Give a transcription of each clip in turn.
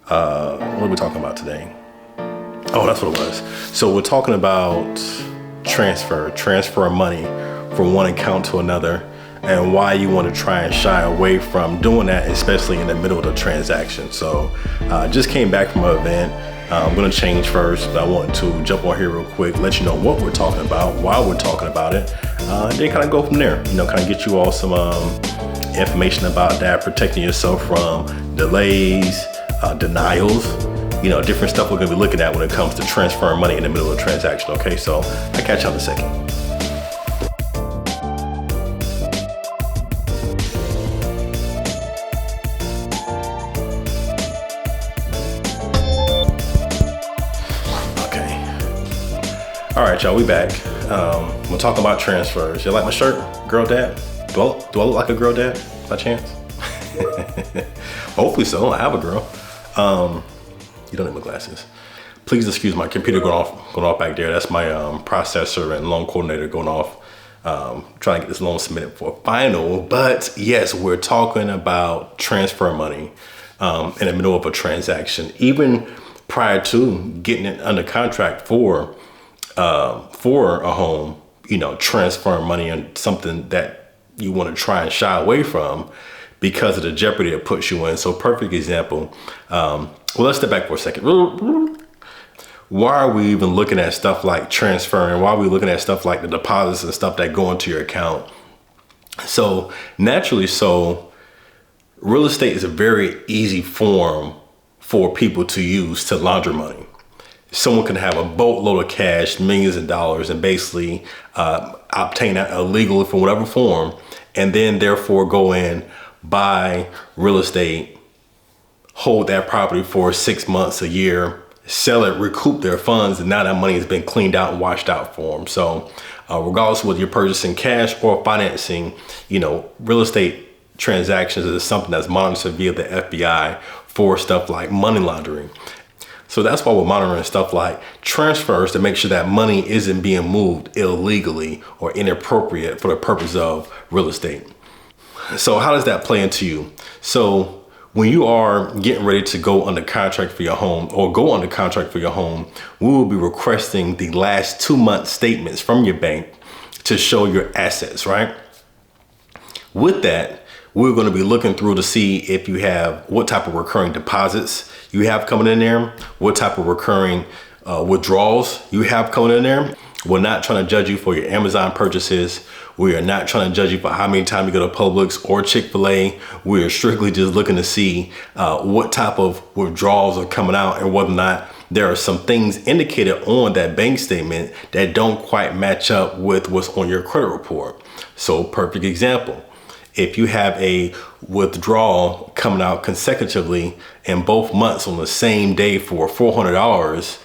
What are we talking about today? Oh, that's what it was. So we're talking about transfer money from one account to another, and why you want to try and shy away from doing that, especially in the middle of the transaction. So just came back from an event. I'm going to change first, but I want to jump on here real quick, let you know what we're talking about, why we're talking about it, and then kind of go from there. Kind of get you all some information about that, protecting yourself from delays, denials, different stuff we're going to be looking at when it comes to transferring money in the middle of a transaction. Okay, so I'll catch you in a second. All right, y'all, we back. We're talking about transfers. You like my shirt, girl dad? Do I look like a girl dad by chance? Hopefully so. I have a girl. You don't need my glasses. Please excuse my computer going off back there. That's my processor and loan coordinator going off. Trying to get this loan submitted for a final. But yes, we're talking about transfer money in the middle of a transaction, even prior to getting it under contract for a home. Transferring money on something that you want to try and shy away from because of the jeopardy it puts you in. So perfect example. Well, let's step back for a second. Why are we even looking at stuff like transferring? Why are we looking at stuff like the deposits and stuff that go into your account? So naturally, real estate is a very easy form for people to use to launder money. Someone can have a boatload of cash, millions of dollars, and basically obtain that illegally from whatever form, and then therefore go in, buy real estate, hold that property for 6 months, a year, sell it, recoup their funds, and now that money has been cleaned out and washed out for them. So regardless of whether you're purchasing cash or financing, real estate transactions is something that's monitored via the FBI for stuff like money laundering. So that's why we're monitoring stuff like transfers to make sure that money isn't being moved illegally or inappropriate for the purpose of real estate. So how does that play into you? So when you are getting ready to go under contract for your home or go under contract for your home, we will be requesting the last 2 month statements from your bank to show your assets, right? With that, we're going to be looking through to see if you have what type of recurring deposits you have coming in there, what type of recurring withdrawals you have coming in there. We're not trying to judge you for your Amazon purchases. We are not trying to judge you for how many times you go to Publix or Chick-fil-A. We are strictly just looking to see what type of withdrawals are coming out and whether or not there are some things indicated on that bank statement that don't quite match up with what's on your credit report. So perfect example. If you have a withdrawal coming out consecutively in both months on the same day for $400,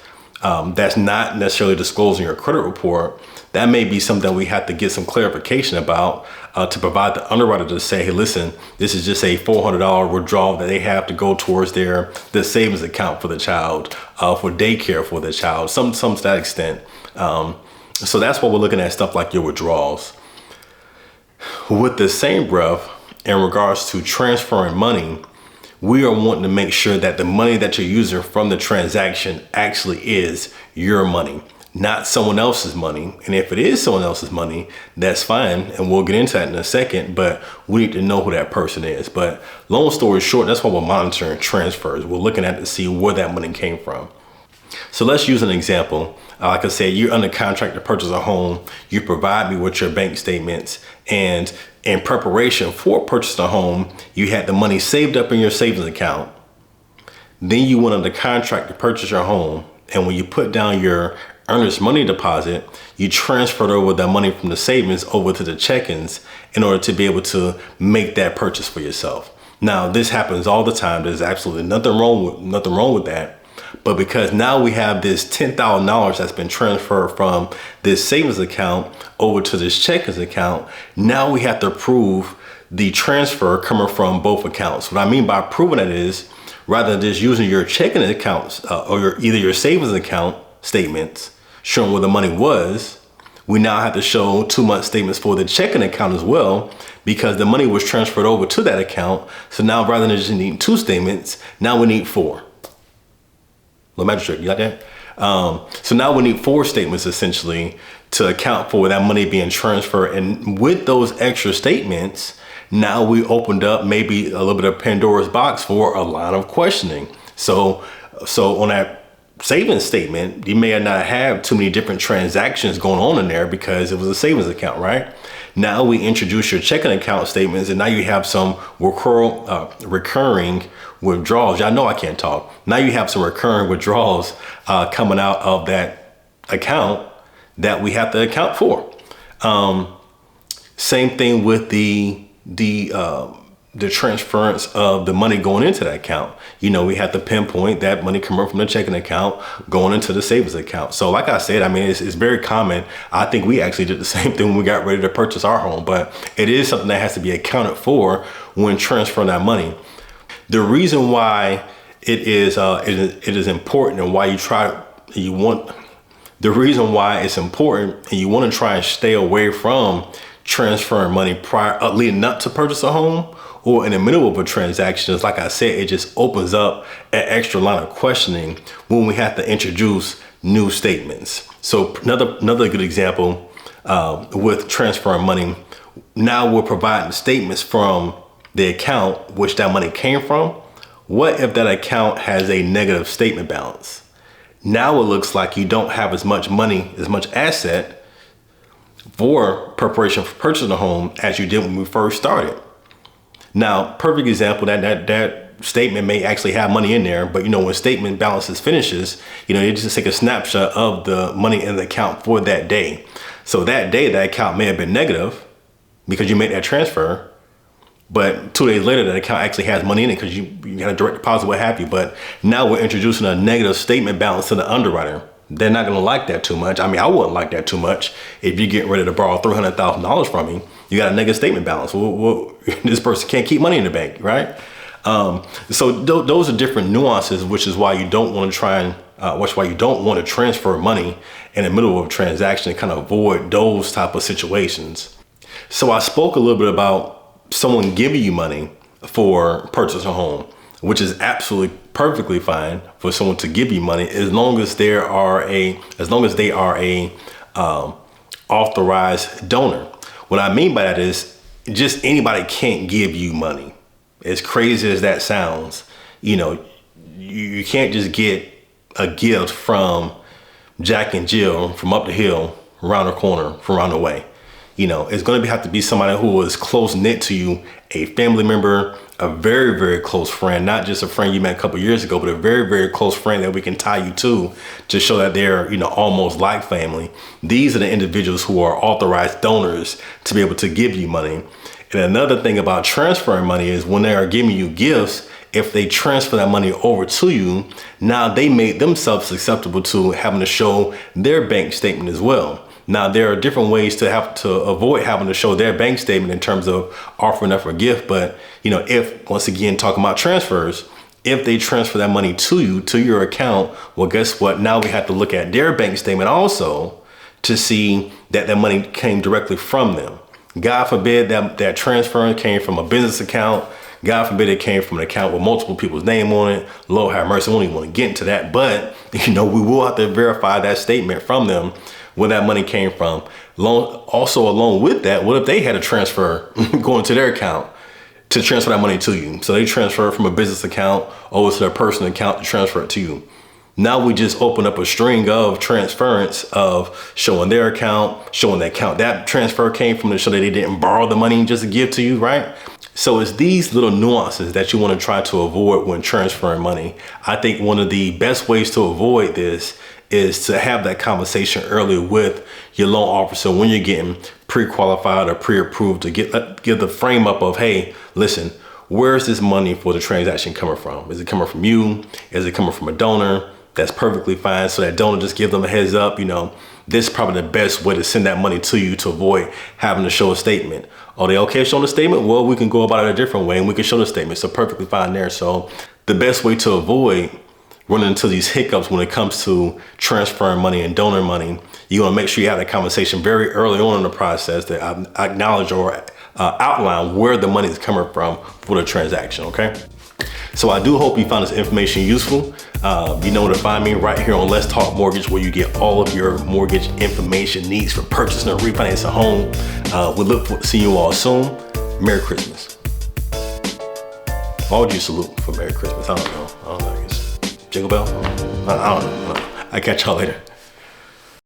that's not necessarily disclosed in your credit report, that may be something we have to get some clarification about to provide the underwriter to say, hey, listen, this is just a $400 withdrawal that they have to go towards the savings account for the child, for daycare for the child, some to that extent. So that's why we're looking at stuff like your withdrawals. With the same breath, in regards to transferring money, we are wanting to make sure that the money that you're using from the transaction actually is your money, not someone else's money. And if it is someone else's money, that's fine. And we'll get into that in a second, but we need to know who that person is. But long story short, that's why we're monitoring transfers. We're looking at to see where that money came from. So let's use an example. Like I said, you're under contract to purchase a home. You provide me with your bank statements, and in preparation for purchasing a home, you had the money saved up in your savings account. Then you went under contract to purchase your home, and when you put down your earnest money deposit, you transferred over that money from the savings over to the check-ins in order to be able to make that purchase for yourself. Now, this happens all the time. There's absolutely nothing wrong with that. But because now we have this $10,000 that's been transferred from this savings account over to this checkings account, now we have to prove the transfer coming from both accounts. What I mean by proving that is, rather than just using your checking accounts or either your savings account statements showing where the money was, we now have to show 2 month statements for the checking account as well, because the money was transferred over to that account. So now rather than just needing 2 statements, now we need 4. Little magistrate, you like that? So now we need 4 statements essentially to account for that money being transferred. And with those extra statements, now we opened up maybe a little bit of Pandora's box for a line of questioning. So on that savings statement, you may not have too many different transactions going on in there because it was a savings account, right? Now we introduce your checking account statements, and now you have some recurring withdrawals. Y'all know I can't talk. Now you have some recurring withdrawals coming out of that account that we have to account for. Same thing with the transference of the money going into that account. You know, we have to pinpoint that money coming from the checking account going into the savings account. So like I said, I mean, it's very common. I think we actually did the same thing when we got ready to purchase our home, but it is something that has to be accounted for when transferring that money. The reason why it is important and why the reason why it's important and you want to try and stay away from transferring money leading up to purchase a home or in the middle of a transaction is, like I said, it just opens up an extra line of questioning when we have to introduce new statements. So another good example with transferring money, now we're providing statements from the account which that money came from. What if that account has a negative statement balance? Now it looks like you don't have as much money, as much asset for preparation for purchasing a home as you did when we first started. Now, perfect example, that statement may actually have money in there, but you know, when statement balances finishes, you know, you just take a snapshot of the money in the account for that day. So that day, that account may have been negative because you made that transfer, but 2 days later, that account actually has money in it because you had a direct deposit, what have you. But now we're introducing a negative statement balance to the underwriter. They're not going to like that too much. I mean, I wouldn't like that too much. If you're getting ready to borrow $300,000 from me, you got a negative statement balance. Well, this person can't keep money in the bank, right? So those are different nuances, which is why you don't want to transfer money in the middle of a transaction and kind of avoid those type of situations. So I spoke a little bit about someone giving you money for purchasing a home, which is absolutely perfectly fine for someone to give you money as long as they are a authorized donor. What I mean by that is just anybody can't give you money. As crazy as that sounds, you know, you can't just get a gift from Jack and Jill from up the hill, around the corner, from around the way. You know, it's going to have to be somebody who is close knit to you, a family member, a very, very close friend, not just a friend you met a couple years ago, but a very, very close friend that we can tie you to show that they're, you know, almost like family. These are the individuals who are authorized donors to be able to give you money. And another thing about transferring money is when they are giving you gifts, if they transfer that money over to you, now they made themselves susceptible to having to show their bank statement as well. Now, there are different ways to avoid having to show their bank statement in terms of offering up a gift. But, you know, if, once again, talking about transfers, if they transfer that money to you, to your account, well, guess what? Now we have to look at their bank statement also to see that that money came directly from them. God forbid that transfer came from a business account. God forbid it came from an account with multiple people's name on it. Lord have mercy, I don't even want to get into that. But, you know, we will have to verify that statement from them where that money came from. Also, along with that, what if they had a transfer going to their account to transfer that money to you? So they transfer from a business account over to their personal account to transfer it to you. Now we just open up a string of transference of showing their account, showing the account that transfer came from to show that they didn't borrow the money just to give to you, right? So it's these little nuances that you want to try to avoid when transferring money. I think one of the best ways to avoid this is to have that conversation early with your loan officer when you're getting pre-qualified or pre-approved to give the frame up of, hey, listen, where is this money for the transaction coming from? Is it coming from you? Is it coming from a donor? That's perfectly fine. So that donor, just give them a heads up, you know, this is probably the best way to send that money to you to avoid having to show a statement. Are they okay showing a statement? Well, we can go about it a different way and we can show the statement. So perfectly fine there. So the best way to avoid running into these hiccups when it comes to transferring money and donor money, you want to make sure you have that conversation very early on in the process that acknowledge or outline where the money is coming from for the transaction, okay? So I do hope you found this information useful. You know where to find me right here on Let's Talk Mortgage, where you get all of your mortgage information needs for purchasing or refinancing a home. We look forward to seeing you all soon. Merry Christmas. Why would you salute for Merry Christmas? I don't know. I guess Jingle Bell? I don't know. I'll catch y'all later.